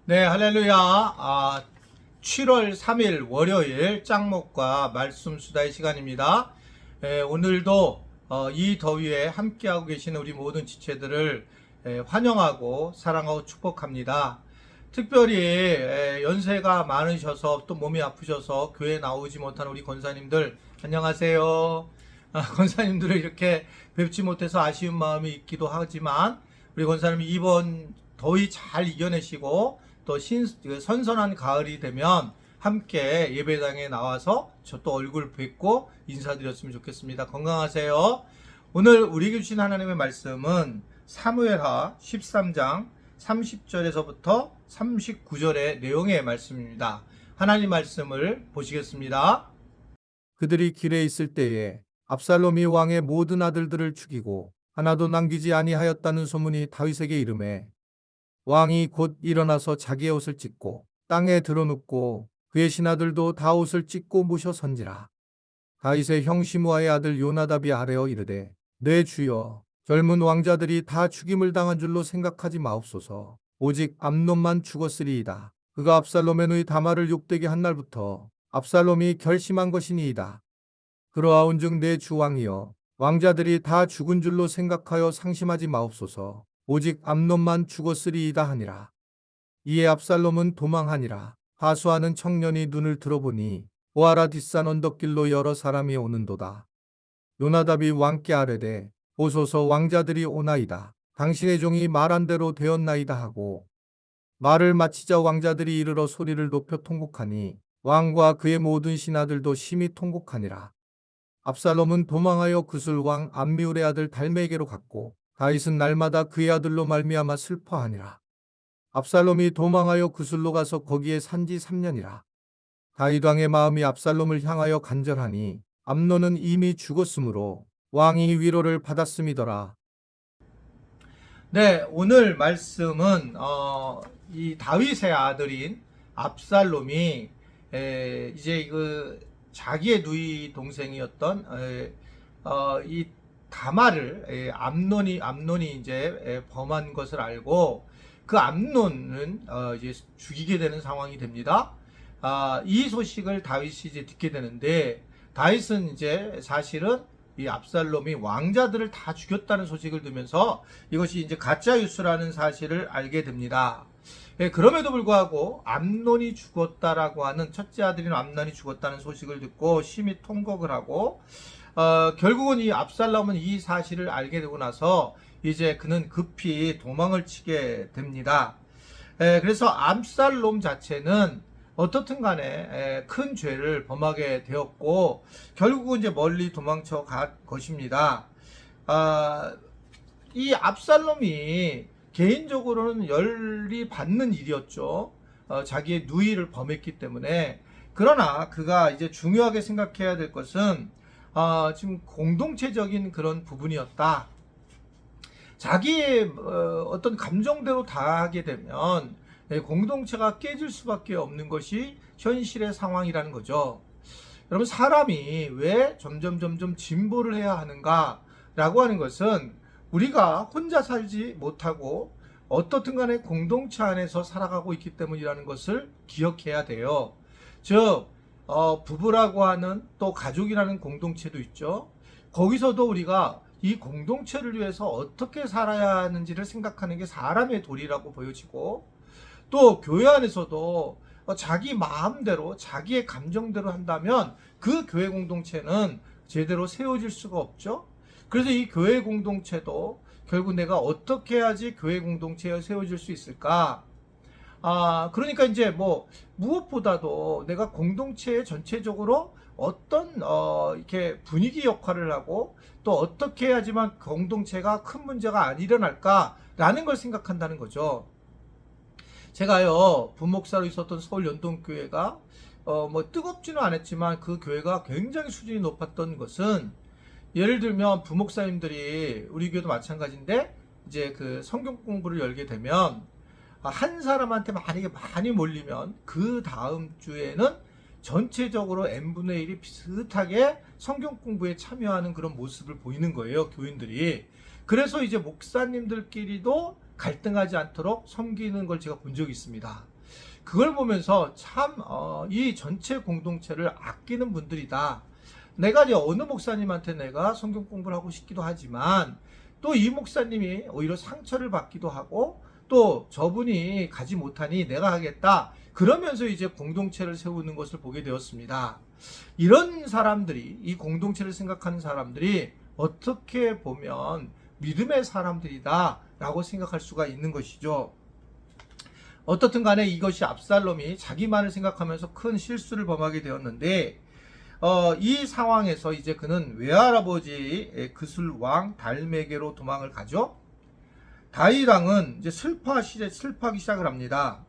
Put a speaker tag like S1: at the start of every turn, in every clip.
S1: 네, 할렐루야. 7월 3일 월요일 짱목과 말씀 수다의 시간입니다. 오늘도 이 더위에 함께하고 계시는 우리 모든 지체들을 환영하고 사랑하고 축복합니다. 특별히 연세가 많으셔서 또 몸이 아프셔서 교회 나오지 못한 우리 권사님들 안녕하세요. 권사님들을 이렇게 뵙지 못해서 아쉬운 마음이 있기도 하지만 우리 권사님 이번 더위 잘 이겨내시고 또 선선한 가을이 되면 함께 예배당에 나와서 저 또 얼굴 뵙고 인사드렸으면 좋겠습니다. 건강하세요. 오늘 우리에게 주신 하나님의 말씀은 사무엘하 13장 30절에서부터 39절의 내용의 말씀입니다. 하나님 말씀을 보시겠습니다.
S2: 그들이 길에 있을 때에 압살롬이 왕의 모든 아들들을 죽이고 하나도 남기지 아니하였다는 소문이 다윗에게 이르매 왕이 곧 일어나서 자기의 옷을 찢고 땅에 드러눕고 그의 신하들도 다 옷을 찢고 모셔 선지라. 다윗의 형 시므아의 아들 요나답이 아뢰어 이르되 내 주여 젊은 왕자들이 다 죽임을 당한 줄로 생각하지 마옵소서. 오직 암논만 죽었으리이다. 그가 압살롬의 누이 다말을 욕되게 한 날부터 압살롬이 결심한 것이니이다. 그러하온즉 내 주 왕이여 왕자들이 다 죽은 줄로 생각하여 상심하지 마옵소서. 오직 암논만 죽었으리이다 하니라. 이에 압살롬은 도망하니라. 하수하는 청년이 눈을 들어보니 보아라 뒷산 언덕길로 여러 사람이 오는도다. 요나답이 왕께 아뢰되 보소서 왕자들이 오나이다. 당신의 종이 말한 대로 되었나이다 하고 말을 마치자 왕자들이 이르러 소리를 높여 통곡하니 왕과 그의 모든 신하들도 심히 통곡하니라. 압살롬은 도망하여 구슬 왕 암미울의 아들 달메에게로 갔고 다윗은 날마다 그의 아들로 말미암아 슬퍼하니라. 압살롬이 도망하여 구슬로 가서 거기에 산지 3년이라. 다윗 왕의 마음이 압살롬을 향하여 간절하니 암논은 이미 죽었으므로 왕이 위로를 받았음이더라.
S1: 네, 오늘 말씀은 이 다윗의 아들인 압살롬이 이제 그 자기의 누이 동생이었던 이 다말을 암논이 이제 범한 것을 알고 그 암논은 이제 죽이게 되는 상황이 됩니다. 이 소식을 다윗이 이제 듣게 되는데 다윗은 이제 사실은 이 압살롬이 왕자들을 다 죽였다는 소식을 들으면서 이것이 이제 가짜 뉴스라는 사실을 알게 됩니다. 그럼에도 불구하고 암논이 죽었다라고 하는 첫째 아들인 암논이 죽었다는 소식을 듣고 심히 통곡을 하고 결국은 이 압살롬은 이 사실을 알게 되고 나서 이제 그는 급히 도망을 치게 됩니다. 그래서 압살롬 자체는 어떻든 간에 큰 죄를 범하게 되었고 결국은 이제 멀리 도망쳐 갈 것입니다. 이 압살롬이 개인적으로는 열이 받는 일이었죠. 자기의 누이를 범했기 때문에. 그러나 그가 이제 중요하게 생각해야 될 것은 지금 공동체적인 그런 부분이었다. 자기의 어떤 감정대로 다 하게 되면 공동체가 깨질 수밖에 없는 것이 현실의 상황이라는 거죠. 여러분, 사람이 왜 점점 진보를 해야 하는가 라고 하는 것은 우리가 혼자 살지 못하고 어떻든 간에 공동체 안에서 살아가고 있기 때문이라는 것을 기억해야 돼요. 즉 부부라고 하는 또 가족이라는 공동체도 있죠. 거기서도 우리가 이 공동체를 위해서 어떻게 살아야 하는지를 생각하는 게 사람의 도리라고 보여지고 또 교회 안에서도 자기 마음대로 자기의 감정대로 한다면 그 교회 공동체는 제대로 세워질 수가 없죠. 그래서 이 교회 공동체도 결국 내가 어떻게 해야지 교회 공동체가 세워질 수 있을까? 그러니까 이제 뭐 무엇보다도 내가 공동체 전체적으로 어떤 이렇게 분위기 역할을 하고 또 어떻게 해야지만 공동체가 큰 문제가 안 일어날까라는 걸 생각한다는 거죠. 제가요 부목사로 있었던 서울 연동교회가 뭐 뜨겁지는 않았지만 그 교회가 굉장히 수준이 높았던 것은 예를 들면 부목사님들이 우리 교회도 마찬가지인데 이제 그 성경 공부를 열게 되면 한 사람한테 만약에 많이 몰리면 그 다음 주에는 전체적으로 n분의 1이 비슷하게 성경 공부에 참여하는 그런 모습을 보이는 거예요, 교인들이. 그래서 이제 목사님들끼리도 갈등하지 않도록 섬기는 걸 제가 본 적이 있습니다. 그걸 보면서 참, 이 전체 공동체를 아끼는 분들이다. 내가 이제 어느 목사님한테 내가 성경 공부를 하고 싶기도 하지만 또 이 목사님이 오히려 상처를 받기도 하고 또 저분이 가지 못하니 내가 하겠다. 그러면서 이제 공동체를 세우는 것을 보게 되었습니다. 이런 사람들이, 이 공동체를 생각하는 사람들이 어떻게 보면 믿음의 사람들이다 라고 생각할 수가 있는 것이죠. 어떻든 간에 이것이 압살롬이 자기만을 생각하면서 큰 실수를 범하게 되었는데, 이 상황에서 이제 그는 외할아버지 그술 왕 달메게로 도망을 가죠. 다윗 왕은 이제 슬퍼하기 시작을 합니다.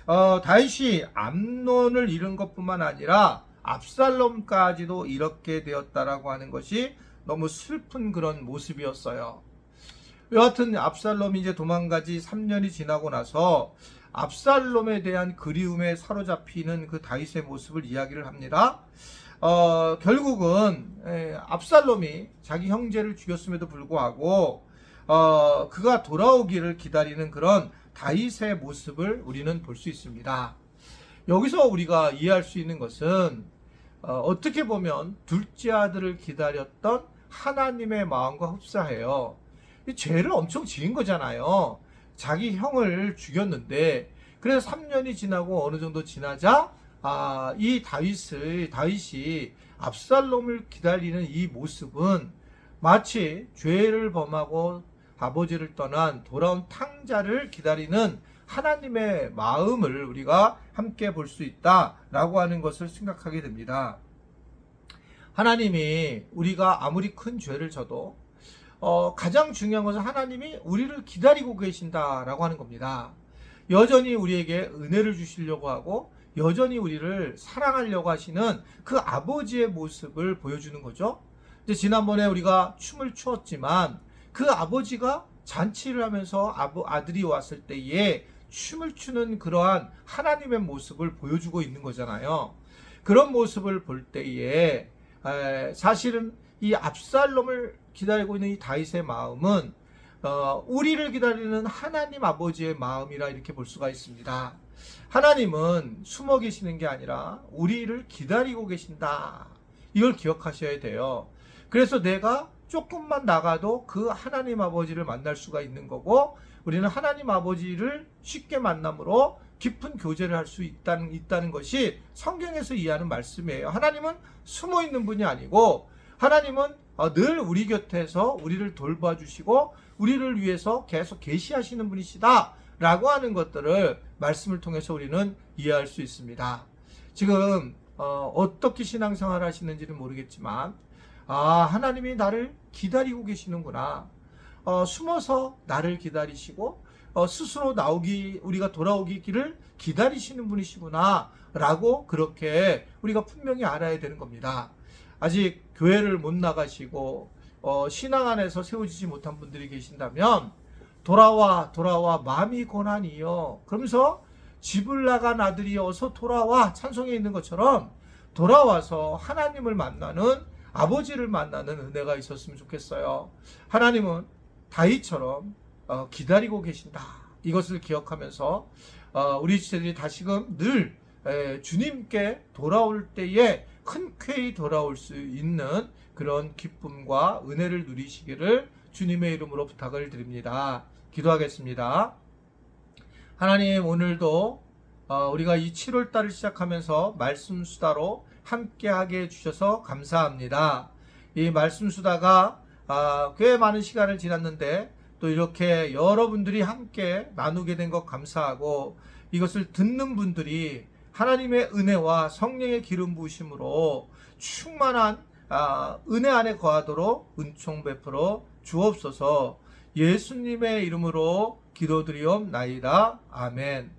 S1: 다윗이 암논을 잃은 것뿐만 아니라 압살롬까지도 이렇게 되었다라고 하는 것이 너무 슬픈 그런 모습이었어요. 여하튼 압살롬이 이제 도망가지 3년이 지나고 나서 압살롬에 대한 그리움에 사로잡히는 그 다윗의 모습을 이야기를 합니다. 결국은 압살롬이 자기 형제를 죽였음에도 불구하고 그가 돌아오기를 기다리는 그런 다윗의 모습을 우리는 볼 수 있습니다. 여기서 우리가 이해할 수 있는 것은 어떻게 보면 둘째 아들을 기다렸던 하나님의 마음과 흡사해요. 죄를 엄청 지은 거잖아요. 자기 형을 죽였는데 그래서 3년이 지나고 어느 정도 지나자 이 다윗이 압살롬을 기다리는 이 모습은 마치 죄를 범하고 아버지를 떠난 돌아온 탕자를 기다리는 하나님의 마음을 우리가 함께 볼 수 있다라고 하는 것을 생각하게 됩니다. 하나님이 우리가 아무리 큰 죄를 져도 가장 중요한 것은 하나님이 우리를 기다리고 계신다라고 하는 겁니다. 여전히 우리에게 은혜를 주시려고 하고 여전히 우리를 사랑하려고 하시는 그 아버지의 모습을 보여주는 거죠. 이제 지난번에 우리가 춤을 추었지만 그 아버지가 잔치를 하면서 아들이 왔을 때에 춤을 추는 그러한 하나님의 모습을 보여주고 있는 거잖아요. 그런 모습을 볼 때에 사실은 이 압살롬을 기다리고 있는 이 다윗의 마음은 우리를 기다리는 하나님 아버지의 마음이라 이렇게 볼 수가 있습니다. 하나님은 숨어 계시는 게 아니라 우리를 기다리고 계신다. 이걸 기억하셔야 돼요. 그래서 내가 조금만 나가도 그 하나님 아버지를 만날 수가 있는 거고 우리는 하나님 아버지를 쉽게 만남으로 깊은 교제를 할 수 있다는 것이 성경에서 이해하는 말씀이에요. 하나님은 숨어 있는 분이 아니고 하나님은 늘 우리 곁에서 우리를 돌봐주시고 우리를 위해서 계속 계시하시는 분이시다 라고 하는 것들을 말씀을 통해서 우리는 이해할 수 있습니다. 지금 어떻게 신앙생활 하시는지는 모르겠지만 하나님이 나를 기다리고 계시는구나. 숨어서 나를 기다리시고 스스로 우리가 돌아오기를 기다리시는 분이시구나 라고 그렇게 우리가 분명히 알아야 되는 겁니다. 아직 교회를 못 나가시고 신앙 안에서 세워지지 못한 분들이 계신다면 돌아와 마음이 고난이여 그러면서 집을 나간 아들이 어서 돌아와 찬송에 있는 것처럼 돌아와서 하나님을 만나는 아버지를 만나는 은혜가 있었으면 좋겠어요. 하나님은 다윗처럼 기다리고 계신다. 이것을 기억하면서 우리 지체들이 다시금 늘 주님께 돌아올 때에 흔쾌히 돌아올 수 있는 그런 기쁨과 은혜를 누리시기를 주님의 이름으로 부탁을 드립니다. 기도하겠습니다. 하나님 오늘도 우리가 이 7월달을 시작하면서 말씀 수다로 함께하게 해주셔서 감사합니다. 이 말씀 수다가 꽤 많은 시간을 지났는데 또 이렇게 여러분들이 함께 나누게 된 것 감사하고 이것을 듣는 분들이 하나님의 은혜와 성령의 기름 부으심으로 충만한 은혜 안에 거하도록 은총 베풀어 주옵소서. 예수님의 이름으로 기도드리옵나이다. 아멘.